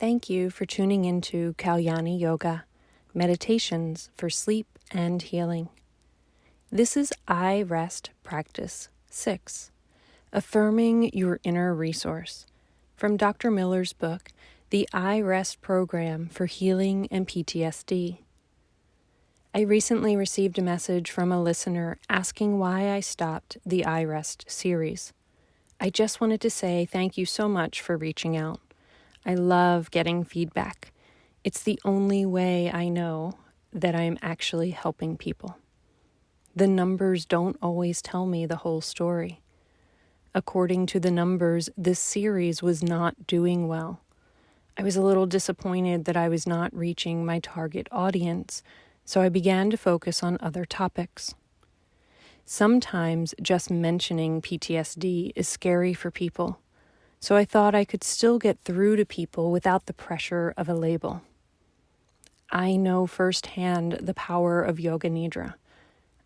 Thank you for tuning into Kalyani Yoga, Meditations for Sleep and Healing. This is iREST Practice 6, Affirming Your Inner Resource, from Dr. Miller's book, The iREST Program for Healing and PTSD. I recently received a message from a listener asking why I stopped the iREST series. I just wanted to say thank you so much for reaching out. I love getting feedback. It's the only way I know that I am actually helping people. The numbers don't always tell me the whole story. According to the numbers, this series was not doing well. I was a little disappointed that I was not reaching my target audience, so I began to focus on other topics. Sometimes just mentioning PTSD is scary for people, so I thought I could still get through to people without the pressure of a label. I know firsthand the power of Yoga Nidra.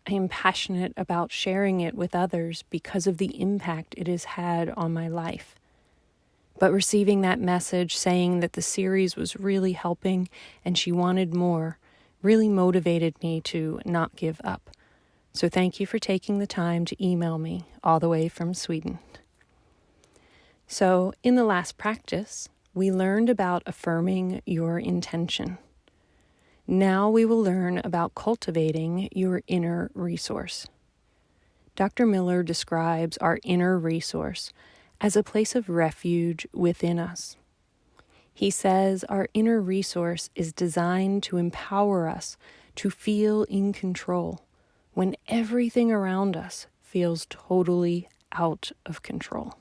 I am passionate about sharing it with others because of the impact it has had on my life. But receiving that message saying that the series was really helping and she wanted more really motivated me to not give up. So thank you for taking the time to email me all the way from Sweden. So in the last practice, we learned about affirming your intention. Now we will learn about cultivating your inner resource. Dr. Miller describes our inner resource as a place of refuge within us. He says our inner resource is designed to empower us to feel in control when everything around us feels totally out of control.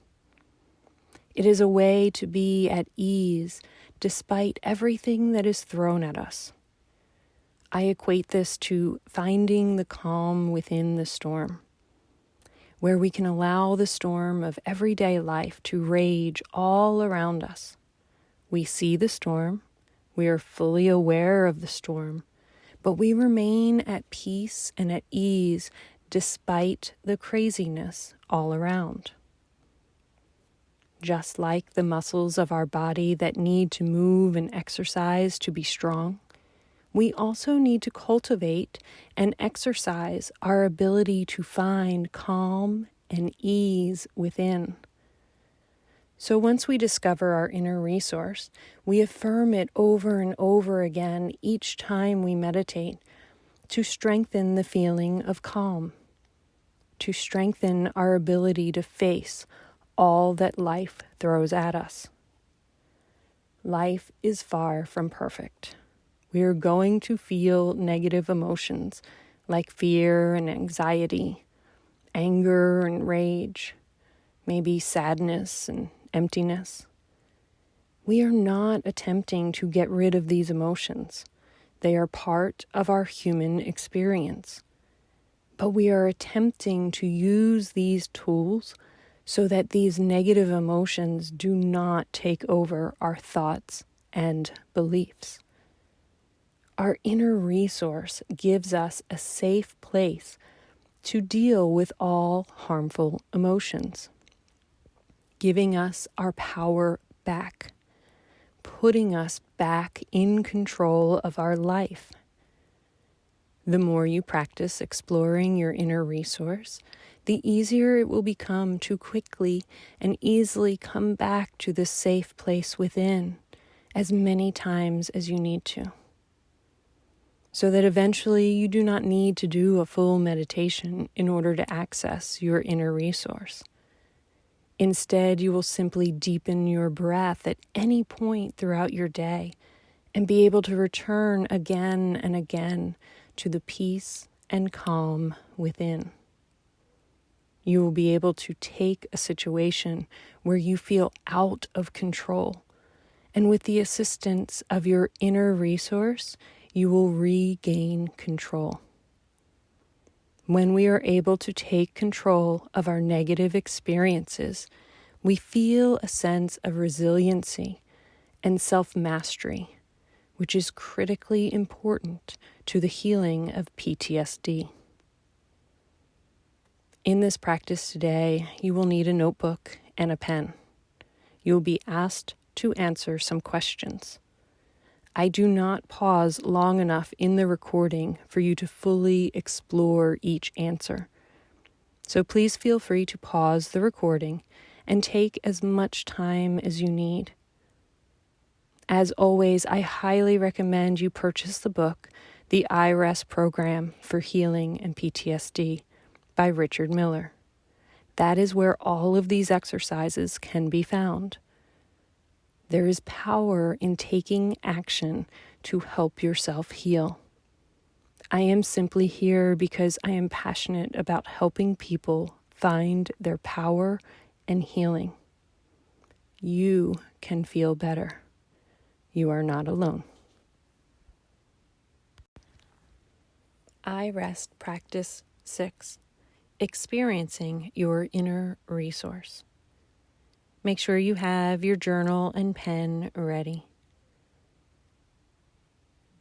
It is a way to be at ease despite everything that is thrown at us. I equate this to finding the calm within the storm, where we can allow the storm of everyday life to rage all around us. We see the storm, we are fully aware of the storm, but we remain at peace and at ease despite the craziness all around. Just like the muscles of our body that need to move and exercise to be strong, we also need to cultivate and exercise our ability to find calm and ease within. So once we discover our inner resource, we affirm it over and over again each time we meditate to strengthen the feeling of calm, to strengthen our ability to face all that life throws at us. Life is far from perfect. We are going to feel negative emotions like fear and anxiety, anger and rage, maybe sadness and emptiness. We are not attempting to get rid of these emotions. They are part of our human experience. But we are attempting to use these tools so that these negative emotions do not take over our thoughts and beliefs. Our inner resource gives us a safe place to deal with all harmful emotions, giving us our power back, putting us back in control of our life. The more you practice exploring your inner resource, the easier it will become to quickly and easily come back to the safe place within as many times as you need to, so that eventually you do not need to do a full meditation in order to access your inner resource. Instead, you will simply deepen your breath at any point throughout your day and be able to return again and again to the peace and calm within. You will be able to take a situation where you feel out of control, and with the assistance of your inner resource, you will regain control. When we are able to take control of our negative experiences, we feel a sense of resiliency and self-mastery, which is critically important to the healing of PTSD. In this practice today, you will need a notebook and a pen. You will be asked to answer some questions. I do not pause long enough in the recording for you to fully explore each answer. So please feel free to pause the recording and take as much time as you need. As always, I highly recommend you purchase the book, The iREST Program for Healing and PTSD by Richard Miller. That is where all of these exercises can be found. There is power in taking action to help yourself heal. I am simply here because I am passionate about helping people find their power and healing. You can feel better. You are not alone. iREST Practice 6. Experiencing your inner resource. Make sure you have your journal and pen ready.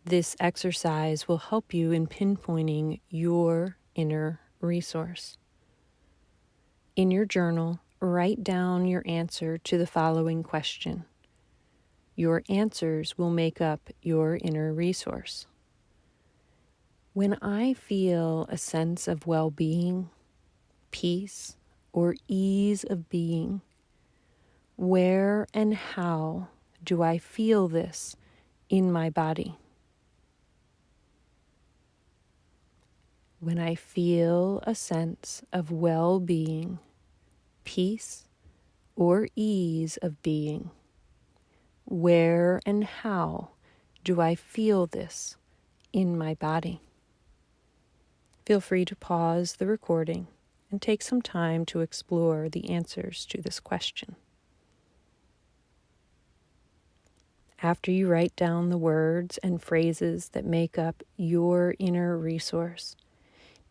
This exercise will help you in pinpointing your inner resource. In your journal, write down your answer to the following question. Your answers will make up your inner resource. When I feel a sense of well-being, peace, or ease of being, where and how do I feel this in my body? When I feel a sense of well-being, peace, or ease of being, where and how do I feel this in my body? Feel free to pause the recording and take some time to explore the answers to this question. After you write down the words and phrases that make up your inner resource,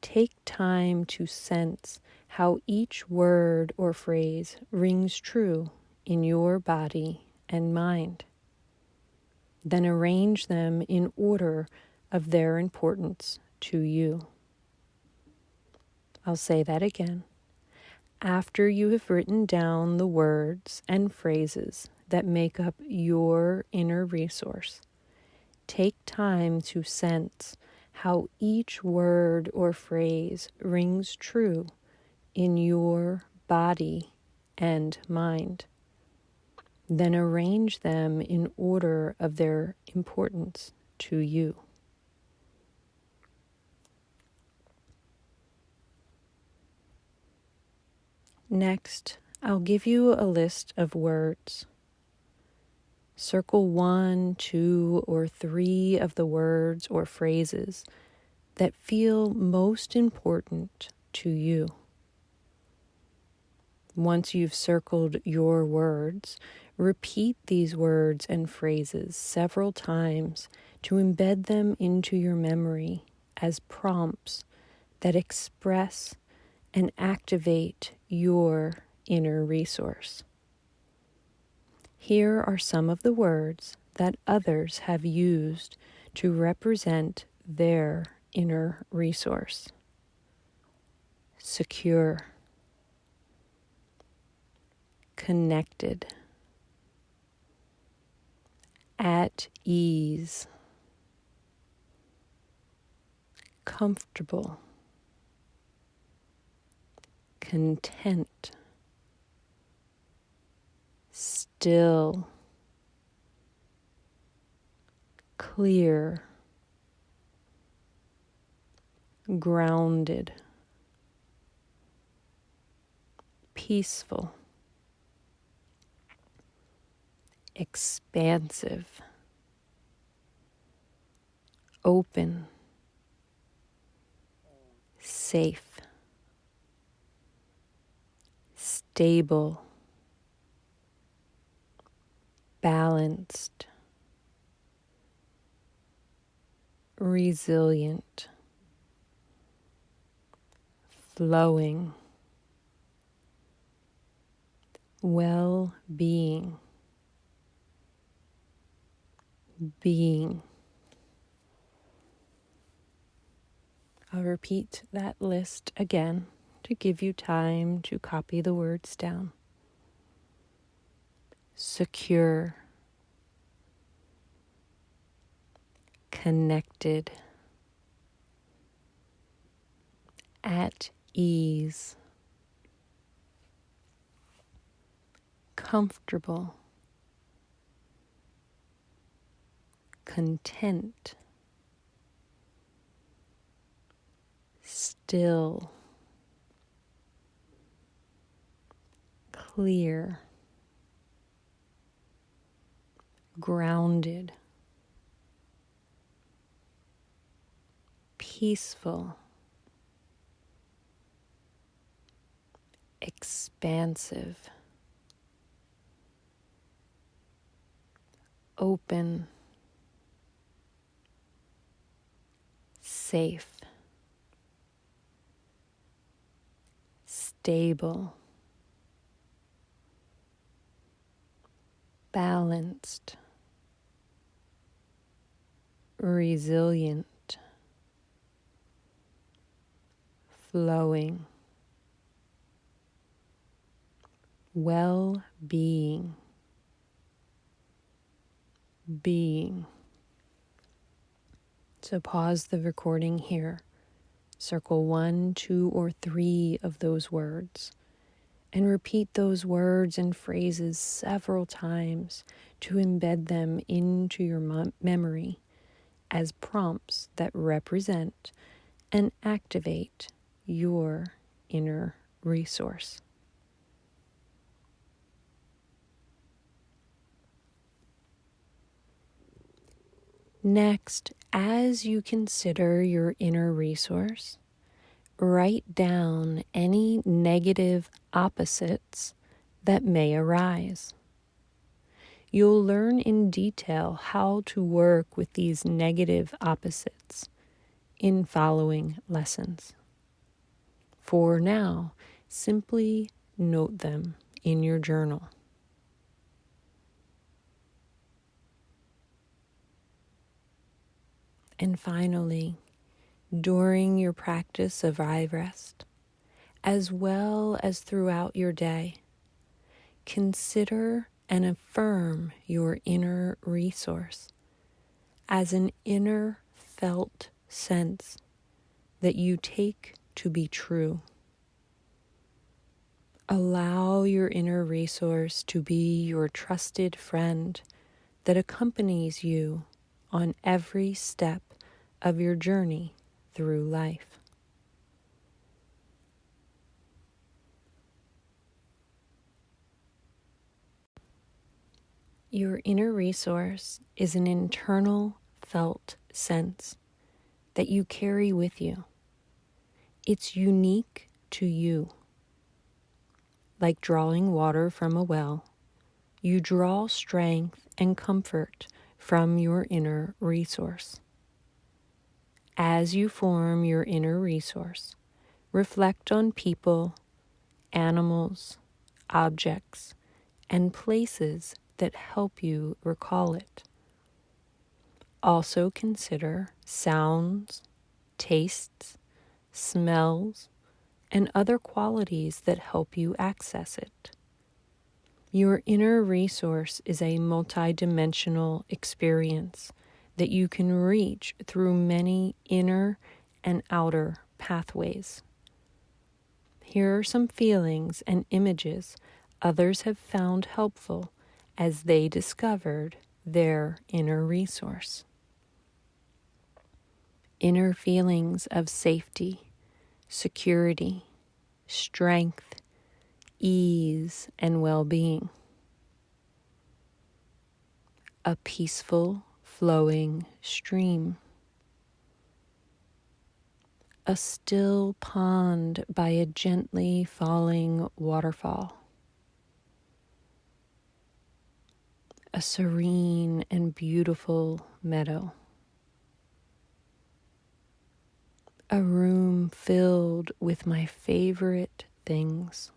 take time to sense how each word or phrase rings true in your body and mind. Then arrange them in order of their importance to you. I'll say that again. After you have written down the words and phrases that make up your inner resource, take time to sense how each word or phrase rings true in your body and mind. Then arrange them in order of their importance to you. Next, I'll give you a list of words. Circle 1, 2, or 3 of the words or phrases that feel most important to you. Once you've circled your words, repeat these words and phrases several times to embed them into your memory as prompts that express and activate your inner resource. Here are some of the words that others have used to represent their inner resource. Secure, connected, at ease, comfortable, content, still, clear, grounded, peaceful, expansive, open, safe, stable, balanced, resilient, flowing, well-being, being. I'll repeat that list again to give you time to copy the words down. secure, connected, at ease, comfortable, content, still, clear, grounded, peaceful, expansive, open, safe, stable, balanced, resilient, flowing, well-being, being. So pause the recording here. Circle 1, 2, or 3 of those words and repeat those words and phrases several times to embed them into your memory as prompts that represent and activate your inner resource. Next, as you consider your inner resource, write down any negative opposites that may arise. You'll learn in detail how to work with these negative opposites in following lessons. For now, simply note them in your journal. And finally, during your practice of iREST, as well as throughout your day, consider and affirm your inner resource as an inner felt sense that you take to be true. Allow your inner resource to be your trusted friend that accompanies you on every step of your journey through life. Your inner resource is an internal felt sense that you carry with you. It's unique to you. Like drawing water from a well, you draw strength and comfort from your inner resource. As you form your inner resource, reflect on people, animals, objects, and places that help you recall it. Also consider sounds, tastes, smells, and other qualities that help you access it. Your inner resource is a multidimensional experience that you can reach through many inner and outer pathways. Here are some feelings and images others have found helpful as they discovered their inner resource. Inner feelings of safety, security, strength, ease, and well-being. A peaceful, flowing stream. A still pond by a gently falling waterfall. A serene and beautiful meadow. A room filled with my favorite things.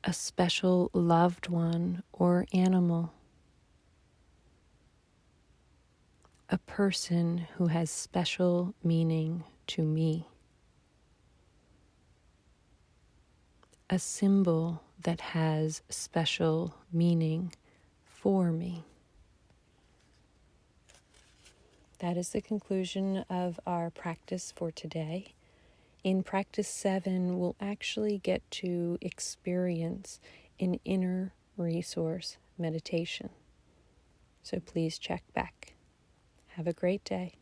A special loved one or animal. A person who has special meaning to me. A symbol that has special meaning for me. That is the conclusion of our practice for today. In practice 7, we'll actually get to experience an inner resource meditation. So please check back. Have a great day.